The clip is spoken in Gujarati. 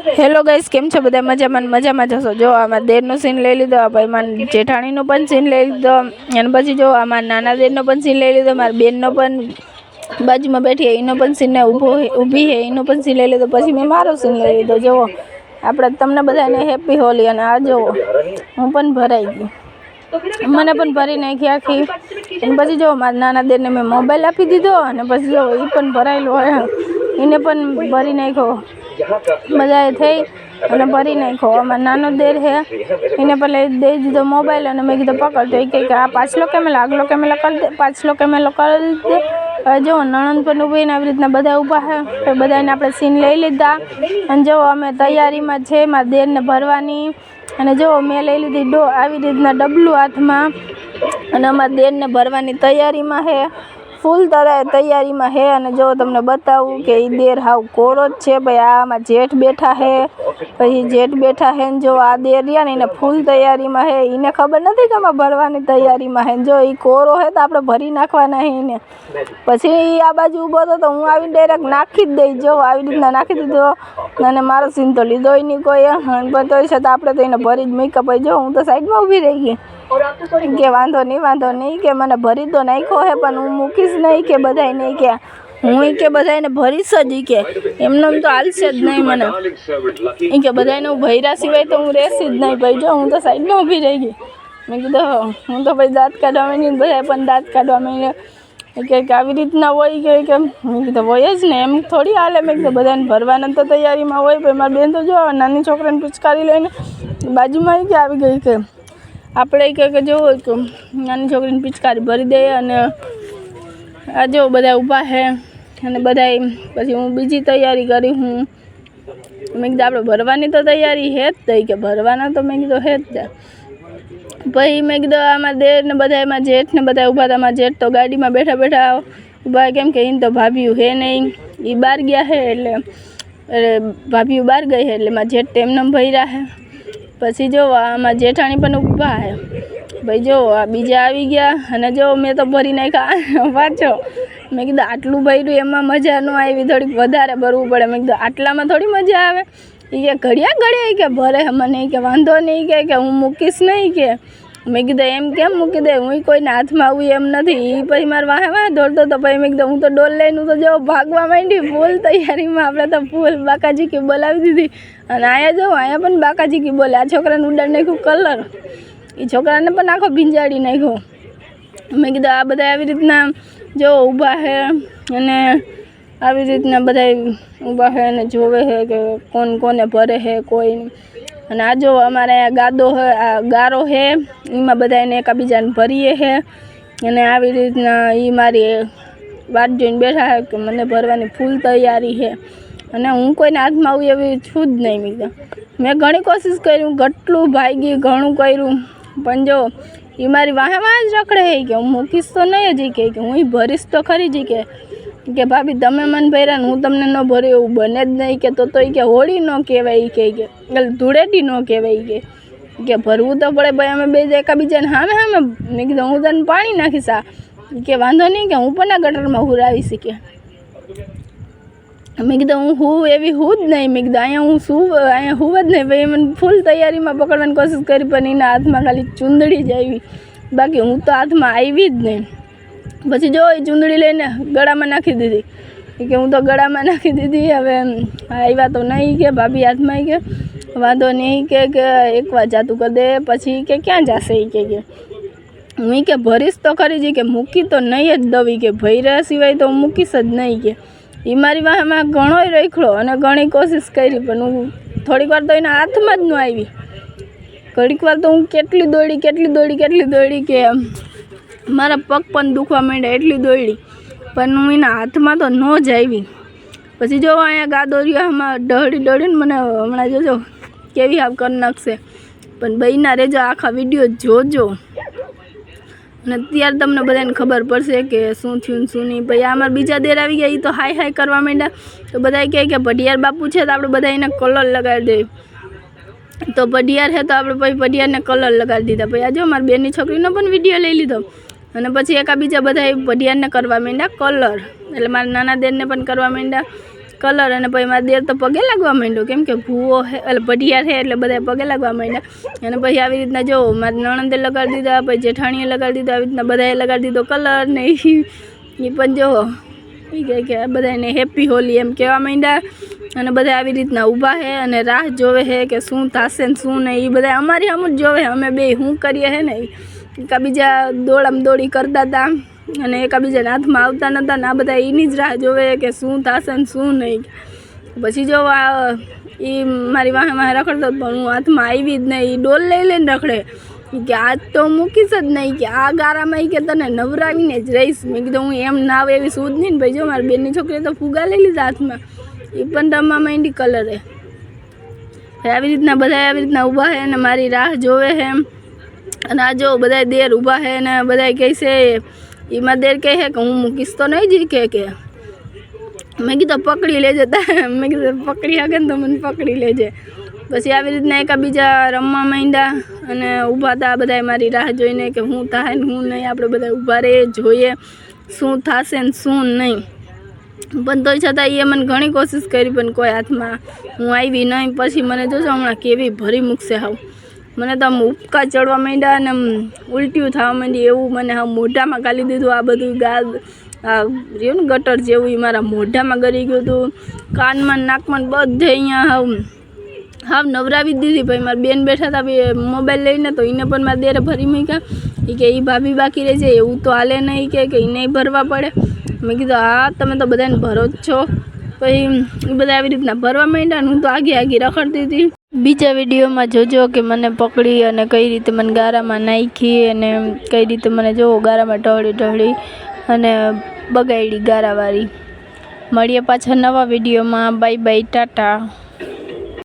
હેલો ગાઈસ, કેમ છો બધા? મજામાં જશો? જો આમાં દેરનો સીન લઈ લીધો, ભાઈ મારા જેઠાણીનો પણ સીન લઈ લીધો, અને પછી જો આમાં નાના દેરનો પણ સીન લઈ લીધો, મારા બેનનો પણ બાજુમાં બેઠી એનો પણ સીન ઊભી છે એનો પણ સીન લઈ લીધો, પછી મેં મારો સીન લઈ લીધો. જુઓ આપણે તમને બધાને હેપી હોલી. અને આ જુઓ હું પણ ભરાઈ ગઈ, મને પણ ભરી નાખી આખી. અને પછી જો મારા નાના દેરને મેં મોબાઈલ આપી દીધો, અને પછી જો એ પણ ભરાયેલો હોય એને પણ ભરી નાખ્યો, બધાએ થઈ અને ભરી નાખ્યો. આમાં નાનો દેર છે એને પણ લઈ દઈ દીધો મોબાઈલ, અને મેં કીધું પકડ. તો એ કહે કે આ પાછલો કેમેલો આગલો કેમેલો કરી દે, પાછલો કેમેલો કરી દે. જો નણંદ પણ ઊભી ને આવી રીતના બધા ઊભા છે, તો બધાને આપણે સીન લઈ લીધા. અને જો અમે તૈયારીમાં છે મારા દેરને ભરવાની. અને જો મેં લઈ લીધી આવી રીતના ડબલું હાથમાં, અને અમારા દેરને ભરવાની તૈયારીમાં છે, ફૂલ તૈયારીમાં છે. અને જો તમને બતાવું કે એ દેર હાવ કોરો જ છે ભાઈ. આમાં જેઠ બેઠા છે, પછી જેઠ બેઠા છે ને જો આ દેર રહ્યા ને એને ફૂલ તૈયારીમાં છે. એને ખબર નથી કે આમાં ભરવાની તૈયારીમાં છે. જો એ કોરો છે તો આપણે ભરી નાખવાના છે એને. પછી આ બાજુ ઊભો હતો તો હું આવીને ડાયરેક્ટ નાખી જ દઈ. જો આવી રીતના નાખી દીધો, અને મારો સીન તો લીધો નહીં કોઈ, પણ તોય છતાં આપણે તો એને ભરી જ મૂક્યા. પછી જો હું તો સાઈડમાં ઊભી રહી ગઈ કે વાંધો નહીં કે મને ભરી તો નાખ્યો છે, પણ હું મૂકીશ નહીં કે બધાય નહીં કે હું કે બધાને ભરીશ જ કે એમને તો હાલશે જ નહીં મને કે બધાને હું ભર્યા સિવાય તો હું રહેશે જ નહીં. ભાઈ જો હું તો સાઈડમાં ઊભી રહી ગઈ. મેં કીધું હું તો ભાઈ દાંત કાઢવા માંડી, બધા પણ દાંત કાઢવા માંડ્યા કે આવી રીતના હોય કે મેં કીધું હોય જ ને, એમ થોડી હાલે. મેં કીધું બધાને ભરવાના તો તૈયારીમાં હોય. ભાઈ મારી બેન તો જો નાની છોકરાને પિચકારી લઈને બાજુમાં કે આવી ગઈ કે આપણે કે જો નાની છોકરીને પિચકારી ભરી દઈએ. અને આ જો બધા ઊભા છે, અને બધા પછી હું બીજી તૈયારી કરી. મેં કીધું આપણે ભરવાની તો તૈયારી છે જ થઈ કે ભરવાના તો મેં કીધું છે જ. પછી મેં કીધું આમાં દેર ને બધા એમાં જેઠ ને બધા ઊભા હતા. જેઠ તો ગાડીમાં બેઠા ઊભા, કેમ કે એને તો ભાભીઓ હે નહીં, એ બહાર ગયા છે એટલે ભાભીઓ બહાર ગઈ છે એટલે મારા જેઠ એમને ભર્યા છે. પછી જો આમાં જેઠાણી પણ ઊભા છે ભાઈ. જો આ બીજા આવી ગયા, અને જો મેં તો ભરી નાખ્યા પાછો. મેં કીધું આટલું ભર્યું એમાં મજા ન આવી, થોડીક વધારે ભરવું પડે. મેં કીધું આટલામાં થોડી મજા આવે. એ કે ઘડિયા કે ભરે મને કે વાંધો નહીં કે હું મૂકીશ નહીં કે. મેં કીધું એમ કેમ મૂકી દે, હું કોઈને હાથમાં આવું એમ નથી. એ પછી મારા વાહે દોડતો હતો. પછી મેં કીધું હું તો ડોલ લઈને તો જો ભાગવા માંડી ફૂલ તૈયારીમાં. આપણે તો ફૂલ બાકાજી કી બોલાવી દીધી. અને અહીંયા પણ બાકાજી કી બોલે. આ છોકરાને ઉડાડી નાખ્યું કલર, એ છોકરાને પણ આખો ભીંજાડી નાખ્યો. મેં કીધું આ બધા આવી રીતના જો ઊભા છે, અને આવી રીતના બધા ઊભા છે અને જોવે છે કે કોને ભરે છે કોઈ. અને આ જો અમારે અહીંયા ગારો છે, એમાં બધા એને એકબીજાને ભરીએ છે. અને આવી રીતના એ મારી વાત જોઈને બેઠા છે કે મને ભરવાની ફૂલ તૈયારી છે. અને હું કોઈને હાથમાં આવું એવી છું જ નહીં. મેં ઘણી કોશિશ કરી, ઘટલું ભાગી, ઘણું કર્યું, પણ જો એ મારી વાહે જ રખડે છે કે હું મૂકીશ તો નહીં જ કે હું ભરીશ તો ખરી જ કે ભાભી તમે મને ભર્યા ને હું તમને ન ભર્યું એવું બને જ નહીં. કે તો કે હોળી ન કહેવાય કે ધૂળેટી ન કહેવાય કે ભરવું તો પડે. ભાઈ અમે બે એકબીજાને સામે. મેં કીધું હું તને પાણી નાખીશ આ કે વાંધો નહીં કે હું પણ આ ગટરમાં હુરાવીશ કે. મેં કીધું હું એવી જ નહીં. મેં કીધું અહીંયા હું જ નહીં. ભાઈ મને ફૂલ તૈયારીમાં પકડવાની કોશિશ કરી, પણ એના હાથમાં ખાલી ચૂંદડી જ આવી, બાકી હું તો હાથમાં આવી જ નહીં. પછી જો એ ચૂંદડી લઈને ગળામાં નાખી દીધી કે હું તો ગળામાં નાખી દીધી. હવે આવ્યા તો નહીં કે ભાભી હાથમાં કે વાંધો નહીં કે એકવાર જાતું કરી દે, પછી કે ક્યાં જશે કે હું કે ભરીશ તો ખરી જ કે મૂકી તો નહીં જ દવી કે ભર્યા સિવાય તો હું મૂકીશ જ નહીં કે. એ મારી વાહમાં ઘણોય રખડો અને ઘણી કોશિશ કરી, પણ હું થોડીક વાર તો એના હાથમાં જ ન આવી. ઘડીક વાર તો હું કેટલી દોડી કે મારા પગ પણ દુખવા માંડ્યા, એટલી દોડી, પણ હું એના હાથમાં તો ન જ આવી. પછી જો અહીંયા ગાદોરિયામાં દોડીને મને હમણાં જોજો કેવી હાવ કરી નાખશે. પણ બહીના રેજો, આખા વિડીયો જોજો, અને ત્યારે તમને બધાને ખબર પડશે કે શું થયું શું નહીં. પછી અમારા બીજા દેર આવી ગયા, એ તો હાય કરવા માંડ્યા. તો બધા કહે કે ભડિયાર બાપુ છે તો આપણે બધા એને કલર લગાડી દઈએ. તો ભડિયાર છે તો આપણે પછી ભડિયારને કલર લગાડી દીધા. પછી આજે મારી બેનની છોકરીનો પણ વિડીયો લઈ લીધો, અને પછી એકાબીજા બધા ભડિયારને કરવા માંડ્યા કલર. એટલે મારા નાના દેરને પણ કરવા માંડ્યા, કલર. અને પછી મારા દેર તો પગે લાગવા માંડ્યો, કેમ કે ભૂવો છે એટલે ભટિયા છે એટલે બધા પગે લાગવા માંડ્યા. અને પછી આવી રીતના જો મારી નણંદે લગાડી દીધા, પછી જેઠાણીએ લગાડી દીધા, આવી રીતના બધાએ લગાડી દીધો કલર ને એ પણ જો એ કહે કે બધાને હેપી હોલી એમ કહેવા માંડ્યા. અને બધા આવી રીતના ઊભા છે અને રાહ જોવે છે કે શું થશે ને શું નહીં. એ બધા અમારી આમ જ જોવે, અમે બે શું કરીએ છે ને એકાબીજા દોડામ દોડી કરતા હતા અને એકાબીજાના હાથમાં આવતા નહોતા ને આ બધા એની જ રાહ જોવે કે શું થશે ને શું નહીં. પછી જો એ મારી વાહે રખડતો પણ હું હાથમાં આવી જ નહીં. એ ડોલ લઈ લઈને રખડે કે આજ તો મૂકીશ જ નહીં, કે આ ગારામાં કે તને નવરાવીને જ રહીશ. મેં કીધું હું એમ ના આવે એવી સૂઝ નહીં ને ભાઈ. જો મારી બેનની છોકરીએ તો ફુગા લઈ લીધા હાથમાં, એ પણ રમવા માંડી કલરે. આવી રીતના બધા આવી રીતના ઊભા છે અને મારી રાહ જોવે છે એમ. અને આ જો બધા દેર ઊભા છે ને બધા કહે છે, એમાં દેર કહે છે કે હું મૂકીશ તો નહીં જ કે મેં કીધું પકડી લેજે. મેં કીધું પકડી શકે ને તો મને પકડી લેજે. પછી આવી રીતના એકાબીજા રમવા માંડ્યા અને ઊભા હતા બધા મારી રાહ જોઈને કે હું થાય ને હું નહીં. આપણે બધા ઊભા રહીએ જોઈએ શું થશે ને શું નહીં. પણ તોય છતાં એ મને ઘણી કોશિશ કરી પણ કોઈ હાથમાં હું આવી નહીં. પછી મને જોશો હમણાં કેવી ભરી મૂકશે. હાવ મને તો આમ ઉપકા ચડવા માંડ્યા અને આમ ઉલટીયું થવા માંડી એવું મને હાવ મોઢામાં ગાલી દીધું. આ બધું રહ્યું ને ગટર જેવું એ મારા મોઢામાં ગળી ગયું હતું, કાનમાં નાકમાં બધે અહીંયા હાવ નવરાવી જ દીધી. ભાઈ મારા બેન બેઠા હતા મોબાઈલ લઈને, તો એને પણ મારા દેરે ભરી મૂક્યા. એ કે એ ભાભી બાકી રહે છે એવું તો હાલે નહીં કે એને ભરવા પડે. મેં કીધું હા તમે તો બધાને ભરો જ છો. પછી એ બધા આવી રીતના ભરવા માંડ્યા ને હું તો આગે રખડતી હતી. બીજા વિડીયોમાં જોજો કે મને પકડી અને કઈ રીતે મને ગારામાં નાખી અને કઈ રીતે મને જો ગારામાં ઢળી અને બગાડી ગારાવાળી. મળીએ પાછા નવા વિડીયોમાં. Bye bye, Tata.